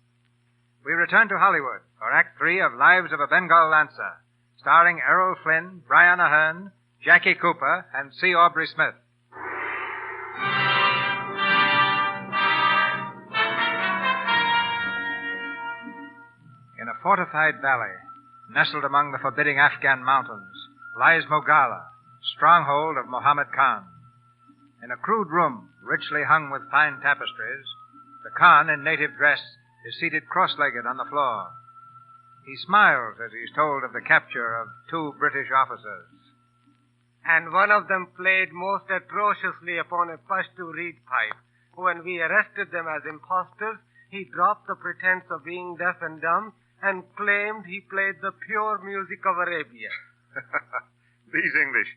We return to Hollywood for Act 3 of Lives of a Bengal Lancer, starring Errol Flynn, Brian Aherne, Jackie Cooper, and C. Aubrey Smith. In a fortified valley, nestled among the forbidding Afghan mountains, lies Mogala, stronghold of Muhammad Khan. In a crude room, richly hung with fine tapestries, the Khan, in native dress, is seated cross-legged on the floor. He smiles as he's told of the capture of 2 British officers. And one of them played most atrociously upon a Pashto reed pipe. When we arrested them as impostors, he dropped the pretense of being deaf and dumb and claimed he played the pure music of Arabia. These English.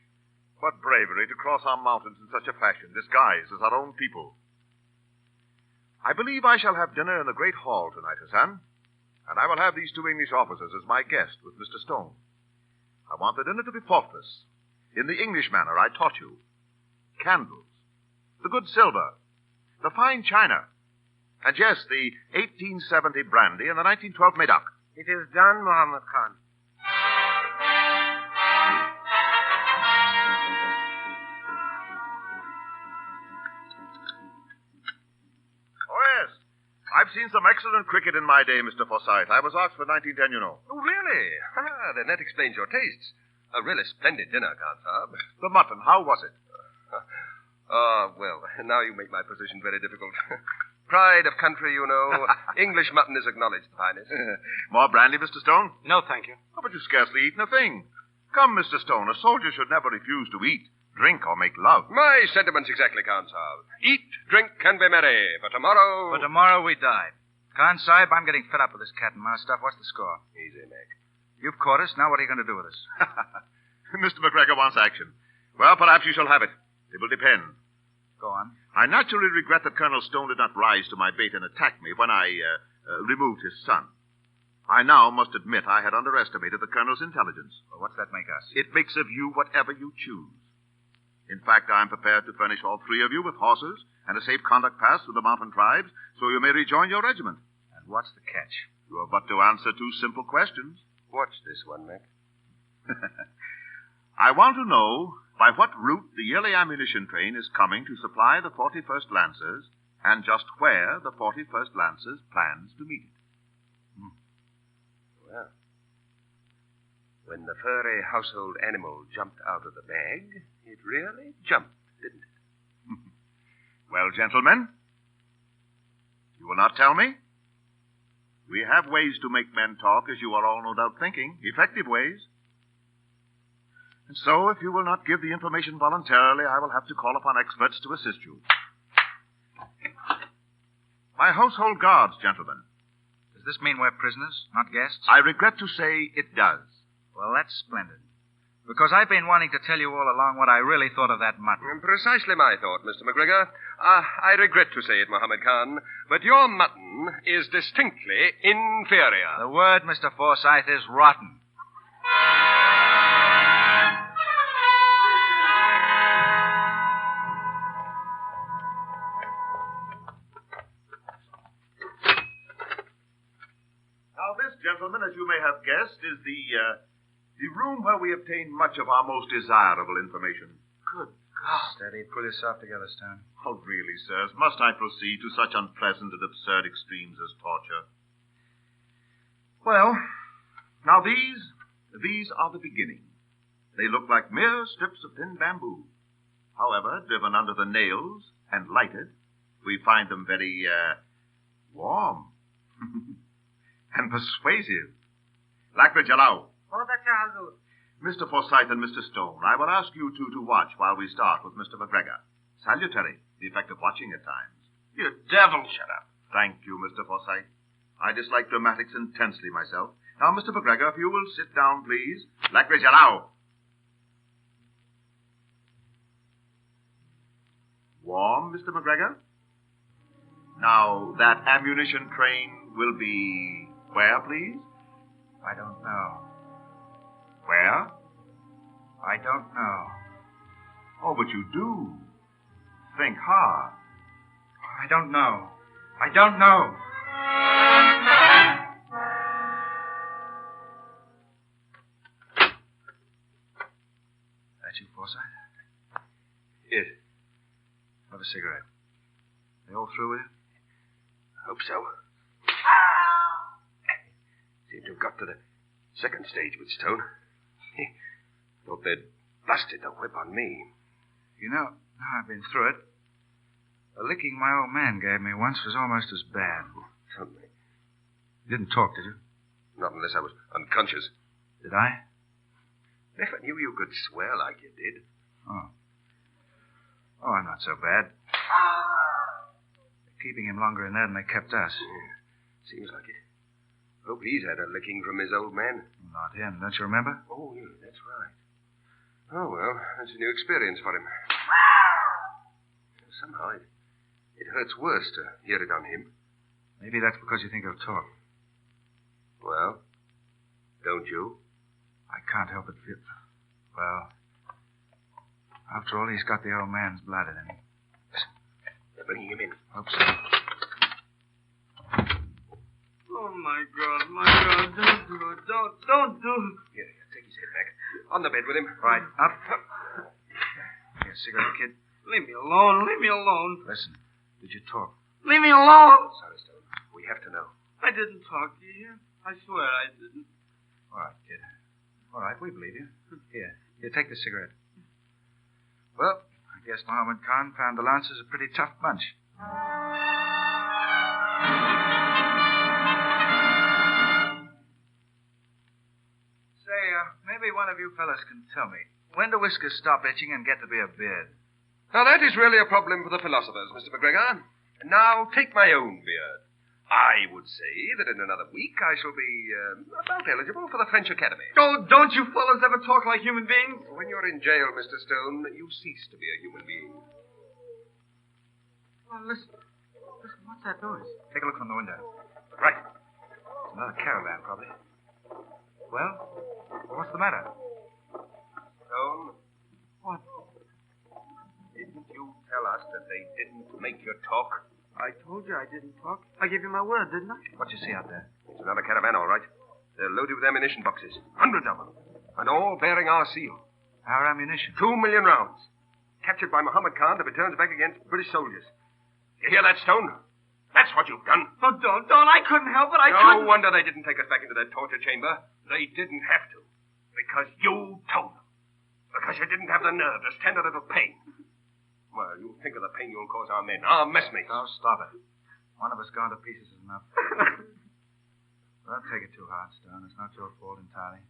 What bravery to cross our mountains in such a fashion, disguised as our own people. I believe I shall have dinner in the great hall tonight, Hassan, and I will have these 2 English officers as my guest with Mr. Stone. I want the dinner to be faultless, in the English manner I taught you. Candles, the good silver, the fine china, and yes, the 1870 brandy and the 1912 Medoc. It is done, Muhammad Khan. I've seen some excellent cricket in my day, Mr. Forsyth. I was Oxford 1910, you know. Oh, really? Then that explains your tastes. A really splendid dinner, Khan. The mutton, how was it? Well, now you make my position very difficult. Pride of country, you know. English mutton is acknowledged finest. More brandy, Mr. Stone? No, thank you. Oh, but you've scarcely eaten a thing. Come, Mr. Stone, a soldier should never refuse to eat, drink, or make love. My sentiments exactly, Khan Sahib. Eat, drink, and be merry. For tomorrow... For tomorrow we die. Khan Sahib, I'm getting fed up with this cat and mouse stuff. What's the score? Easy, Mick. You've caught us. Now what are you going to do with us? Mr. McGregor wants action. Well, perhaps you shall have it. It will depend. Go on. I naturally regret that Colonel Stone did not rise to my bait and attack me when I removed his son. I now must admit I had underestimated the Colonel's intelligence. Well, what's that make us? It makes of you whatever you choose. In fact, I am prepared to furnish all three of you with horses and a safe conduct pass through the mountain tribes so you may rejoin your regiment. And what's the catch? You have but to answer two simple questions. Watch this one, Mac. I want to know by what route the yearly ammunition train is coming to supply the 41st Lancers and just where the 41st Lancers plans to meet it. Well, when the furry household animal jumped out of the bag, it really jumped, didn't it? Well, gentlemen, you will not tell me? We have ways to make men talk, as you are all no doubt thinking, effective ways. And so, if you will not give the information voluntarily, I will have to call upon experts to assist you. My household guards, gentlemen. Does this mean we're prisoners, not guests? I regret to say it does. Well, that's splendid. Because I've been wanting to tell you all along what I really thought of that mutton. Precisely my thought, Mr. McGregor. I regret to say it, Mohammed Khan, but your mutton is distinctly inferior. The word, Mr. Forsyth, is rotten. Now, this, gentlemen, as you may have guessed, is the room where we obtain much of our most desirable information. Good God. Steady. Pull yourself together, Stone. Oh, really, sirs, must I proceed to such unpleasant and absurd extremes as torture? Well, now these are the beginning. They look like mere strips of thin bamboo. However, driven under the nails and lighted, we find them very, warm and persuasive. Lakra Jalao. Mr. Forsyth and Mr. Stone, I will ask you two to watch while we start with Mr. McGregor. Salutary, the effect of watching at times. You devil, shut up. Thank you, Mr. Forsyth. I dislike dramatics intensely myself. Now, Mr. McGregor, if you will sit down, please. Lakra Jalao. Warm, Mr. McGregor? Now, that ammunition train will be where, please? I don't know. Where? I don't know. Oh, but you do. Think hard. I don't know. I don't know. That you, Forsyth? Yes. Have a cigarette. They all through with you? Hope so. Seem to have got to the second stage with Stone. Thought they'd busted the whip on me. You know, now I've been through it, the licking my old man gave me once was almost as bad. Something. You didn't talk, did you? Not unless I was unconscious. Did I? Never knew you could swear like you did. Oh. Oh, I'm not so bad. They're keeping him longer in there than they kept us. Yeah, seems like it. Hope he's had a licking from his old man. Not him, don't you remember? Oh, yeah, that's right. Oh, well, that's a new experience for him. Somehow it hurts worse to hear it on him. Maybe that's because you think he'll talk. Well, don't you? I can't help but feel... Well, after all, he's got the old man's blood in him. They're bringing him in. Hope so. Oh, my God, don't do it. Don't do it. Here, take his head back. On the bed with him. Right, up. Here, cigarette, kid. Leave me alone. Leave me alone. Listen, did you talk? Leave me alone. Sorry, Stone. We have to know. I didn't talk to you. I swear I didn't. All right, kid. All right, we believe you. Here, take the cigarette. Well, I guess Mohammed Khan found the Lancers a pretty tough bunch. Say, maybe one of you fellas can tell me, when do whiskers stop itching and get to be a beard? Now, that is really a problem for the philosophers, Mr. McGregor. Now, take my own beard. I would say that in another week I shall be about eligible for the French Academy. Oh, don't you fellas ever talk like human beings? When you're in jail, Mr. Stone, you cease to be a human being. Oh, listen. Listen, what's that noise? Take a look from the window. Right. It's another caravan, probably. Well, what's the matter? Stone? What? Didn't you tell us that they didn't make you talk? I told you I didn't talk. I gave you my word, didn't I? What you see out there? It's another caravan, all right. They're loaded with ammunition boxes. Hundreds of them. And all bearing our seal. Our ammunition? 2 million rounds. Captured by Muhammad Khan to be turned back against British soldiers. You hear that, Stone? That's what you've done. Oh, don't. I couldn't help it. I No couldn't. wonder they didn't take us back into that torture chamber. They didn't have to. Because you told them. Because you didn't have the nerve to stand a little pain. Well, you think of the pain you'll cause our men, our messmates. Oh, stop it. One of us gone to pieces is enough. Don't take it too hard, Stone. It's not your fault entirely.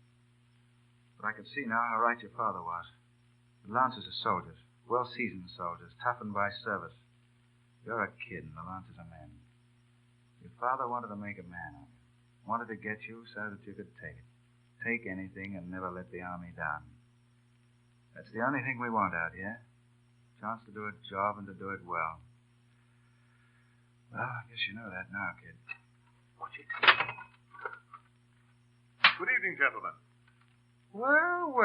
But I can see now how right your father was. The Lancers are soldiers, well-seasoned soldiers, toughened by service. You're a kid, and the Lancers are men. Your father wanted to make a man of you. Wanted to get you so that you could take it. Take anything and never let the army down. That's the only thing we want out here. Chance to do a job and to do it well. Well, I guess you know that now, kid. Watch it. Good evening, gentlemen. Well,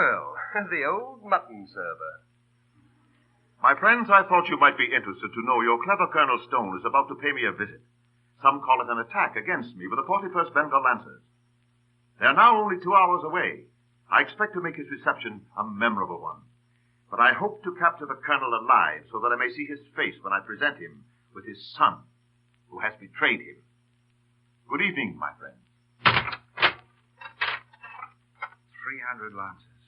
the old mutton server. My friends, I thought you might be interested to know your clever Colonel Stone is about to pay me a visit. Some call it an attack against me with the 41st Bengal Lancers. They're now only 2 hours away. I expect to make his reception a memorable one. But I hope to capture the colonel alive so that I may see his face when I present him with his son, who has betrayed him. Good evening, my friend. 300 Lancers.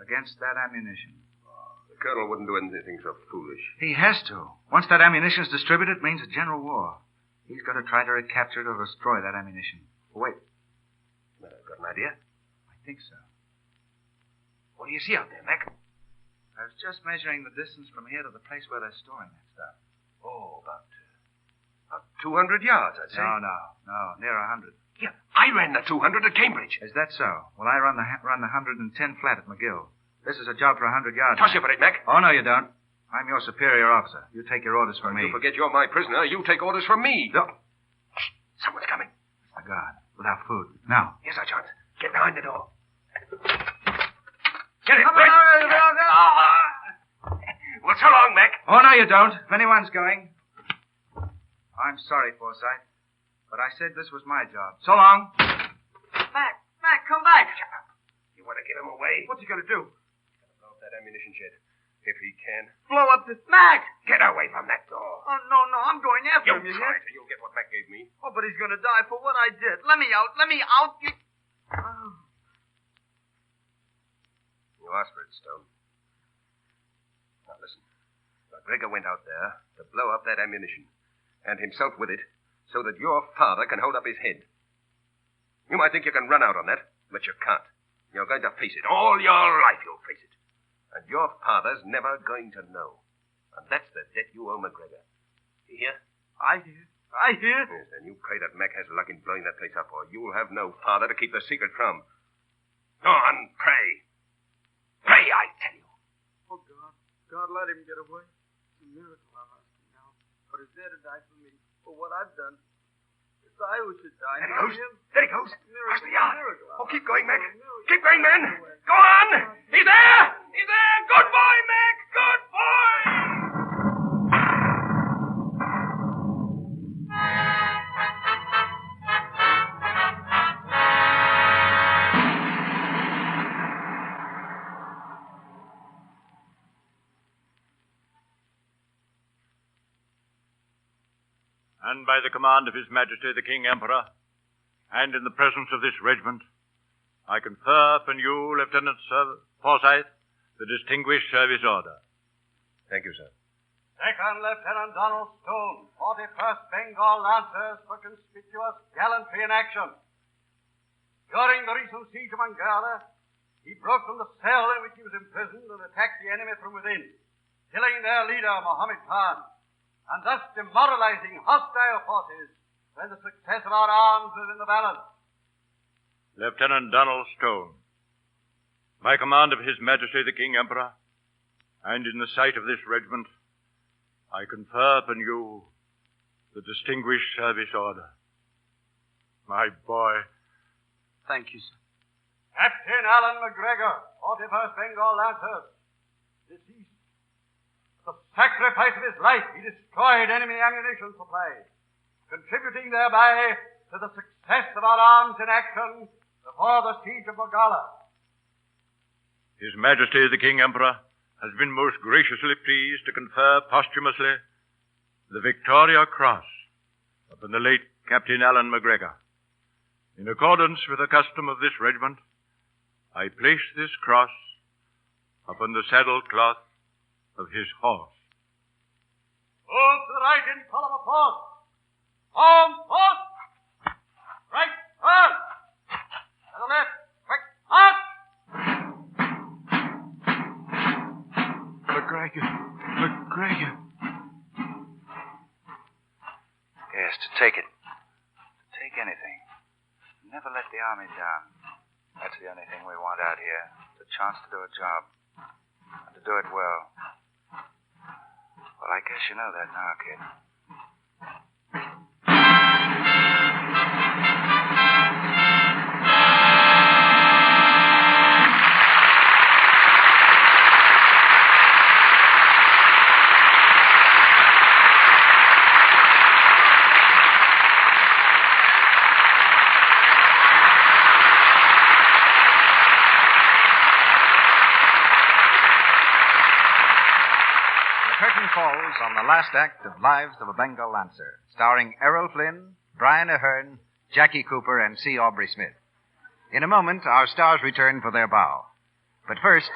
Against that ammunition. The colonel wouldn't do anything so foolish. He has to. Once that ammunition's distributed, it means a general war. He's going to try to recapture it or destroy that ammunition. Wait. Got an idea? I think so. What do you see out there, Mac? I was just measuring the distance from here to the place where they're storing that stuff. Oh, about 200 yards, I'd say. No, near 100. Yeah, I ran the 200 at Cambridge. Is that so? Well, I run the 110 flat at McGill. This is a job for 100 yards. Toss you for it, Mac. Oh, no, you don't. I'm your superior officer. You take your orders from me. You forget you're my prisoner. You take orders from me. No. Shh, someone's coming. It's the guard. Without food. Now. Here's our chance. Get behind the door. Get it, Come right? on. Well, so long, Mac. Oh, no, you don't. If anyone's going. I'm sorry, Forsyth. But I said this was my job. So long. Mac, come back. You want to get him away? What's he going to do? He's going to blow up that ammunition shed. If he can. Blow up the... Mac! Get away from that door. Oh, no, I'm going after him, You you try hear? to. You'll get what Mac gave me. Oh, but he's going to die for what I did. Let me out. You... Oh. You asked for it, Stone. Now, listen. McGregor went out there to blow up that ammunition, and himself with it, so that your father can hold up his head. You might think you can run out on that, but you can't. You're going to face it. All your life you'll face it. And your father's never going to know. And that's the debt you owe McGregor. You hear? I hear. Yes, and you pray that Mac has luck in blowing that place up, or you'll have no father to keep the secret from. Go on, pray. Pray, I tell you. Oh, God, let him get away. It's a miracle I'm asking now. But he's there to die for me, for what I've done. It's I who should die. There he not goes. him. There he goes. Miracle, Across the yard. miracle. Oh, keep going, Mac. Keep going, men. Go on. He's there. He's there. Good boy, Mac. Good boy. And by the command of His Majesty the King Emperor, and in the presence of this regiment, I confer upon you, Lieutenant Forsyth, the Distinguished Service Order. Thank you, sir. Second Lieutenant Donald Stone, 41st Bengal Lancers, for conspicuous gallantry in action. During the recent siege of Bengal, he broke from the cell in which he was imprisoned and attacked the enemy from within, killing their leader, Muhammad Khan, and thus demoralizing hostile forces when the success of our arms is in the balance. Lieutenant Donald Stone, by command of His Majesty the King Emperor, and in the sight of this regiment, I confer upon you the Distinguished Service Order. My boy. Thank you, sir. Captain Alan McGregor, 41st Bengal Lancers, deceased. The sacrifice of his life, he destroyed enemy ammunition supplies, contributing thereby to the success of our arms in action before the siege of Magala. His Majesty the King Emperor has been most graciously pleased to confer posthumously the Victoria Cross upon the late Captain Alan McGregor. In accordance with the custom of this regiment, I place this cross upon the saddle cloth of his horse. Move to the right in column of force. Home, force! Right, turn! To the left, quick, march! McGregor. Yes, to take it. To take anything. Never let the army down. That's the only thing we want out here. The chance to do a job. And to do it well. Well, I guess you know that now, kid. Falls on the last act of Lives of a Bengal Lancer, starring Errol Flynn, Brian Ahern, Jackie Cooper, and C. Aubrey Smith. In a moment, our stars return for their bow. But first,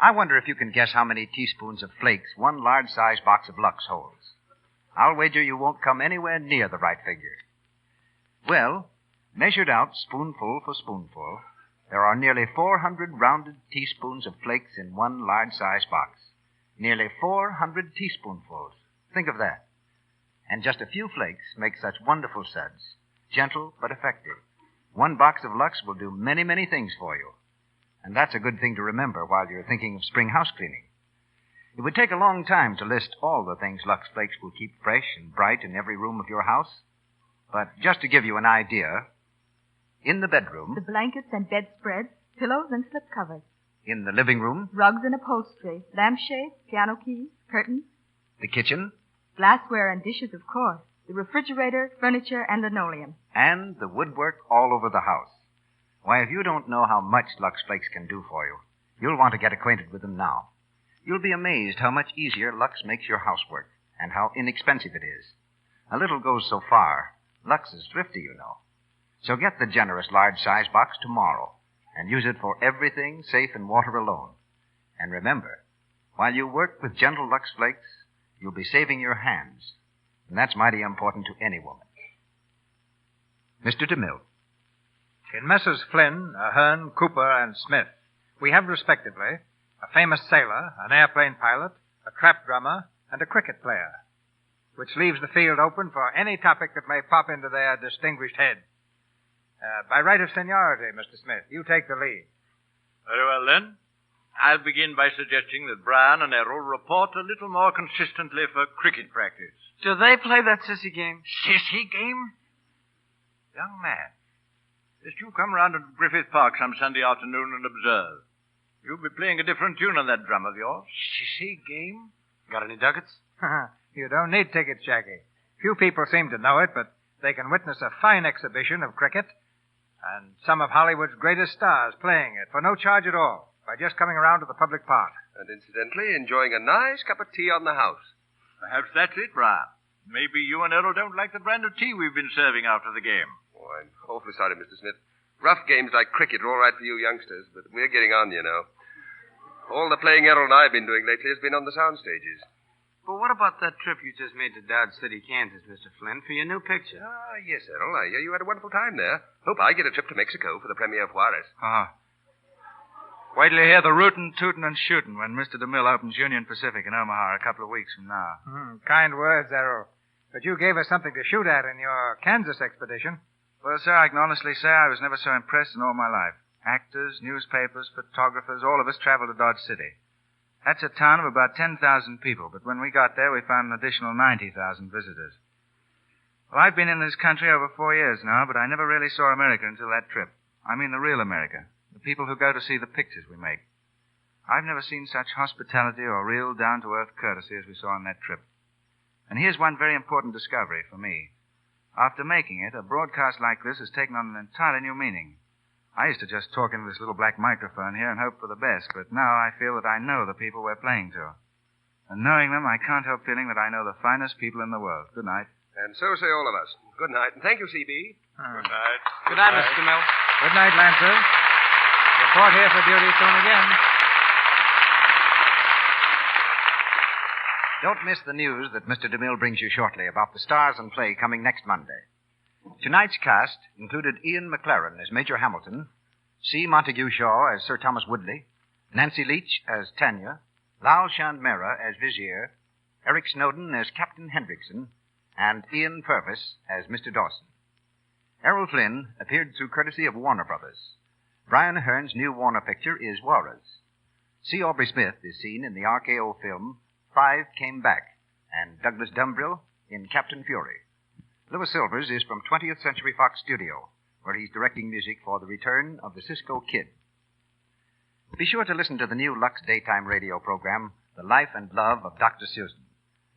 I wonder if you can guess how many teaspoons of flakes one large-sized box of Lux holds. I'll wager you won't come anywhere near the right figure. Well, measured out spoonful for spoonful, there are nearly 400 rounded teaspoons of flakes in one large-sized box. Nearly 400 teaspoonfuls. Think of that. And just a few flakes make such wonderful suds, gentle but effective. One box of Lux will do many, many things for you. And that's a good thing to remember while you're thinking of spring house cleaning. It would take a long time to list all the things Lux Flakes will keep fresh and bright in every room of your house. But just to give you an idea, in the bedroom, the blankets and bedspreads, pillows and slip covers. In the living room, rugs and upholstery, lampshades, piano keys, curtains. The kitchen, glassware and dishes, of course. The refrigerator, furniture, and linoleum. And the woodwork all over the house. Why, if you don't know how much Lux Flakes can do for you, you'll want to get acquainted with them now. You'll be amazed how much easier Lux makes your housework, and how inexpensive it is. A little goes so far. Lux is thrifty, you know. So get the generous large-size box tomorrow, and use it for everything safe in water alone. And remember, while you work with gentle Lux Flakes, you'll be saving your hands. And that's mighty important to any woman. Mr. DeMille. In Messrs. Flynn, Ahern, Cooper, and Smith, we have respectively a famous sailor, an airplane pilot, a trap drummer, and a cricket player, which leaves the field open for any topic that may pop into their distinguished head. By right of seniority, Mr. Smith, you take the lead. Very well, then. I'll begin by suggesting that Brian and Errol report a little more consistently for cricket practice. Do they play that sissy game? Sissy game? Young man, just you come round to Griffith Park some Sunday afternoon and observe. You'll be playing a different tune on that drum of yours. Sissy game? Got any ducats? You don't need tickets, Jackie. Few people seem to know it, but they can witness a fine exhibition of cricket and some of Hollywood's greatest stars playing it for no charge at all by just coming around to the public park. And incidentally, enjoying a nice cup of tea on the house. Perhaps that's it, Brian. Maybe you and Errol don't like the brand of tea we've been serving after the game. Oh, I'm awfully sorry, Mr. Smith. Rough games like cricket are all right for you youngsters, but we're getting on, you know. All the playing Errol and I have been doing lately has been on the sound stages. But what about that trip you just made to Dodge City, Kansas, Mr. Flynn, for your new picture? Ah, yes, Errol. I hear you had a wonderful time there. Hope I get a trip to Mexico for the premiere of Juarez. Wait till you hear the rootin', tootin', and shootin' when Mr. DeMille opens Union Pacific in Omaha a couple of weeks from now. Kind words, Errol. But you gave us something to shoot at in your Kansas expedition. Well, sir, I can honestly say I was never so impressed in all my life. Actors, newspapers, photographers, all of us traveled to Dodge City. That's a town of about 10,000 people, but when we got there, we found an additional 90,000 visitors. Well, I've been in this country over 4 years now, but I never really saw America until that trip. I mean the real America, the people who go to see the pictures we make. I've never seen such hospitality or real down-to-earth courtesy as we saw on that trip. And here's one very important discovery for me. After making it, a broadcast like this has taken on an entirely new meaning. I used to just talk into this little black microphone here and hope for the best, but now I feel that I know the people we're playing to. And knowing them, I can't help feeling that I know the finest people in the world. Good night. And so say all of us. Good night, and thank you, C.B. Good night. Good night, Mr. DeMille. Good night, Lancers. Report here for duty soon again. Don't miss the news that Mr. DeMille brings you shortly about the stars and play coming next Monday. Tonight's cast included Ian McLaren as Major Hamilton, C. Montague Shaw as Sir Thomas Woodley, Nancy Leach as Tanya, Lal Chandmera as Vizier, Eric Snowden as Captain Hendrickson, and Ian Purvis as Mr. Dawson. Errol Flynn appeared through courtesy of Warner Brothers. Brian Ahern's new Warner picture is Juarez. C. Aubrey Smith is seen in the RKO film Five Came Back, and Douglas Dumbrill in Captain Fury. Louis Silvers is from 20th Century Fox Studio, where he's directing music for the return of the Cisco Kid. Be sure to listen to the new Lux daytime radio program, The Life and Love of Dr. Susan,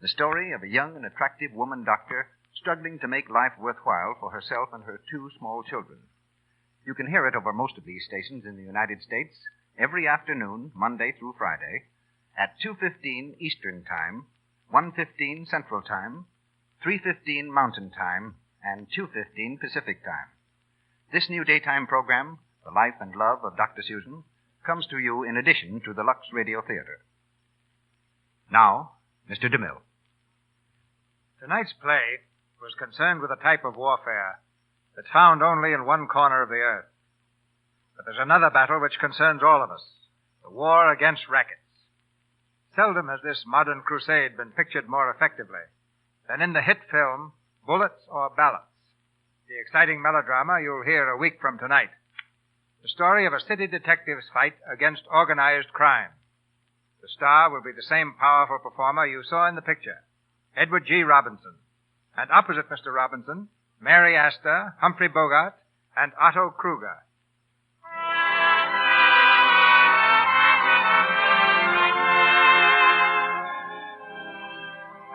the story of a young and attractive woman doctor struggling to make life worthwhile for herself and her 2 small children. You can hear it over most of these stations in the United States every afternoon, Monday through Friday, at 2:15 Eastern Time, 1:15 Central Time, 3:15 Mountain Time, and 2:15 Pacific Time. This new daytime program, The Life and Love of Dr. Susan, comes to you in addition to the Lux Radio Theater. Now, Mr. DeMille. Tonight's play was concerned with a type of warfare that's found only in one corner of the earth. But there's another battle which concerns all of us, the war against rackets. Seldom has this modern crusade been pictured more effectively than in the hit film Bullets or Ballots, the exciting melodrama you'll hear a week from tonight. The story of a city detective's fight against organized crime. The star will be the same powerful performer you saw in the picture, Edward G. Robinson. And opposite Mr. Robinson, Mary Astor, Humphrey Bogart, and Otto Kruger.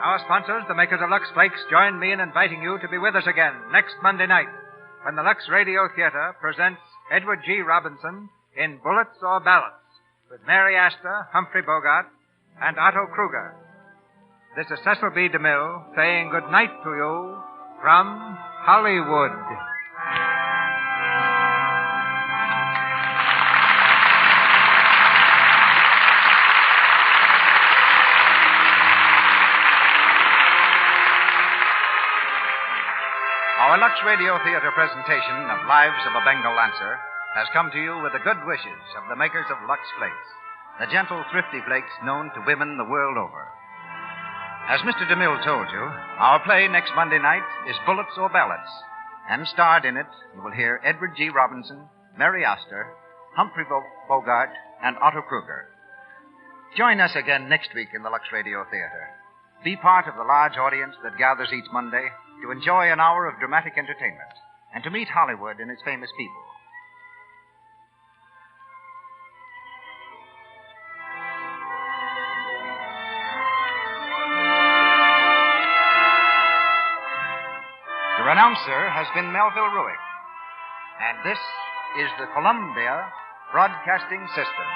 Our sponsors, the makers of Lux Flakes, join me in inviting you to be with us again next Monday night when the Lux Radio Theater presents Edward G. Robinson in Bullets or Ballots with Mary Astor, Humphrey Bogart, and Otto Kruger. This is Cecil B. DeMille saying good night to you from Hollywood. Our Lux Radio Theater presentation of Lives of a Bengal Lancer has come to you with the good wishes of the makers of Lux Flakes, the gentle, thrifty flakes known to women the world over. As Mr. DeMille told you, our play next Monday night is Bullets or Ballots, and starred in it you will hear Edward G. Robinson, Mary Astor, Humphrey Bogart, and Otto Kruger. Join us again next week in the Lux Radio Theater. Be part of the large audience that gathers each Monday to enjoy an hour of dramatic entertainment and to meet Hollywood and its famous people. Your announcer has been Melville Ruick, and this is the Columbia Broadcasting System.